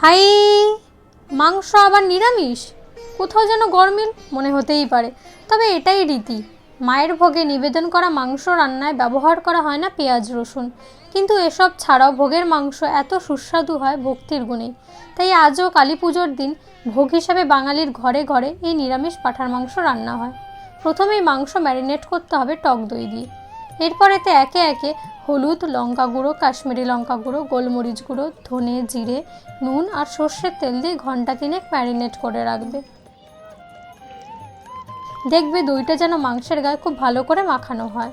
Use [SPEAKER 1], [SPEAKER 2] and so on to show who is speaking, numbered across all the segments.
[SPEAKER 1] High, মাংস আবার নিরামিষ? কোথাও যেন গরমিল মনে হতেই পারে, তবে এটাই রীতি। মায়ের ভোগে নিবেদন করা মাংস রান্নায় ব্যবহার করা হয় না পেঁয়াজ রসুন, কিন্তু এসব ছাড়াও ভোগের মাংস এত সুস্বাদু হয় ভক্তির গুণেই। তাই আজও কালী পুজোর দিন ভোগ হিসাবে বাঙালির ঘরে ঘরে এই নিরামিষ পাঁঠার মাংস রান্না হয়। প্রথমেই মাংস ম্যারিনেট করতে হবে টক দই দিয়ে। এরপর এতে একে একে হলুদ, লঙ্কা গুঁড়ো, কাশ্মীরি লঙ্কা গুঁড়ো, গোলমরিচ গুঁড়ো, ধনে, জিরে, নুন আর সর্ষের তেল দিয়ে ঘন্টা 3 ম্যারিনেট করে রাখবে। দেখবে দইটা যেন মাংসের গায়ে খুব ভালো করে মাখানো হয়।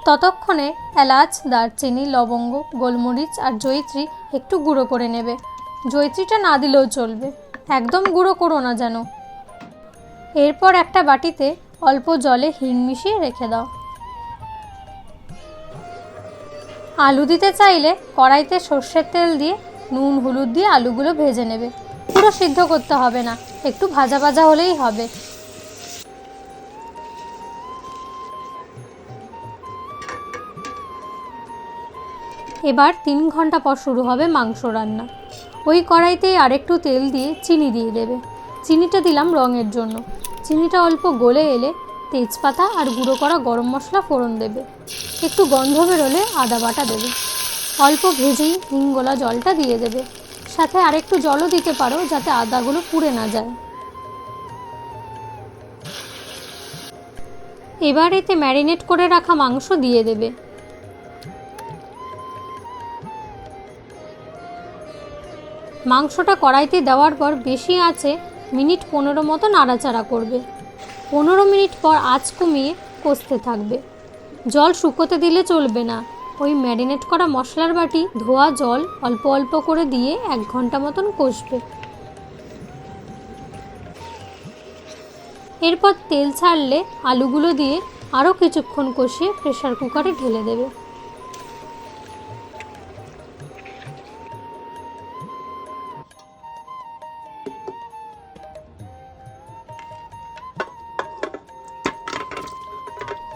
[SPEAKER 1] ততক্ষণে এলাচ, দারচিনি, লবঙ্গ, গোলমরিচ আর জয়িত্রী একটু গুঁড়ো করে নেবে। জয়িত্রীটা না দিলেও চলবে, একদম গুঁড়ো করো না যেন। এরপর একটা বাটিতে অল্প জলে হিং মিশিয়ে রেখে দাও। আলু দিতে চাইলে কড়াইতে সর্ষের তেল দিয়ে নুন হলুদ দিয়ে আলুগুলো ভেজে নেবে। পুরো সিদ্ধ করতে হবে না, একটু ভাজা ভাজা হলেই হবে। এবার 3 ঘন্টা পর শুরু হবে মাংস রান্না। ওই কড়াইতেই আরেকটু তেল দিয়ে চিনি দিয়ে দেবে। চিনিটা দিলাম রঙের জন্য। চিনিটা অল্প গলে এলে তেজপাতা আর গুঁড়ো করা গরম মশলা ফোড়ন দেবে। একটু গন্ধ বেরোলে আদা বাটা দেবে। অল্প ভেজেই হিঙ্গোলা জলটা দিয়ে দেবে। সাথে আরেকটু জলও দিতে পারো যাতে আদাগুলো পুড়ে না যায়। এবার এতে ম্যারিনেট করে রাখা মাংস দিয়ে দেবে। মাংসটা কড়াইতে দেওয়ার পর বেশি আঁচে মিনিট 15 মতো নাড়াচাড়া করবে। 15 মিনিট পর আঁচ কমিয়ে কষতে থাকবে। জল শুকোতে দিলে চলবে না। ওই ম্যারিনেট করা মশলার বাটি ধোয়া জল অল্প অল্প করে দিয়ে 1 ঘন্টা মতন কষবে। এরপর তেল ছাড়লে আলুগুলো দিয়ে আরও কিছুক্ষণ কষিয়ে প্রেসার কুকারে ঢেলে দেবে।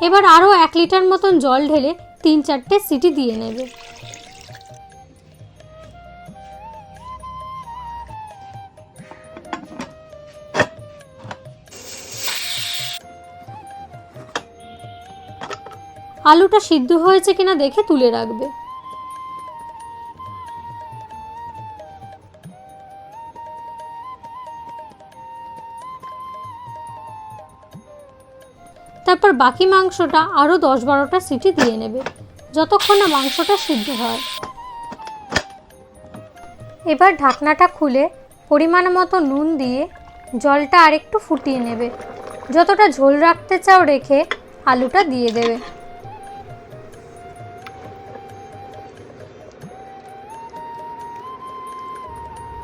[SPEAKER 1] এবার আরও 1 লিটার মতন জল ঢেলে 3-4টে সিটি দিয়ে নেবে। আলুটা সিদ্ধ হয়েছে কিনা দেখে তুলে রাখবে। তারপর বাকি মাংসটা আরও 10-12টা সিটি দিয়ে নেবে, যতক্ষণ না মাংসটা সিদ্ধ হয়। এবার ঢাকনাটা খুলে পরিমাণ মতো নুন দিয়ে জলটা আরেকটু ফুটিয়ে নেবে। যতটা ঝোল রাখতে চাও রেখে আলুটা দিয়ে দেবে।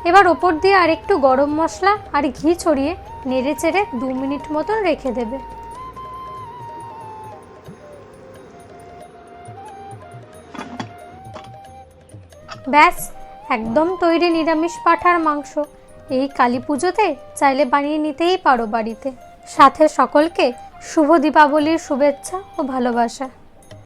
[SPEAKER 1] এবার ওপর দিয়ে আরেকটু গরম মশলা আর ঘি ছড়িয়ে নেড়ে চেড়ে 2 মিনিট মতন রেখে দেবে। ব্যাস, একদম তৈরি নিরামিষ পাঁঠার মাংস। এই কালী পুজোতে চাইলে বানিয়ে নিতেই পারো বাড়িতে। সাথে সকলকে শুভ দীপাবলির শুভেচ্ছা ও ভালোবাসা।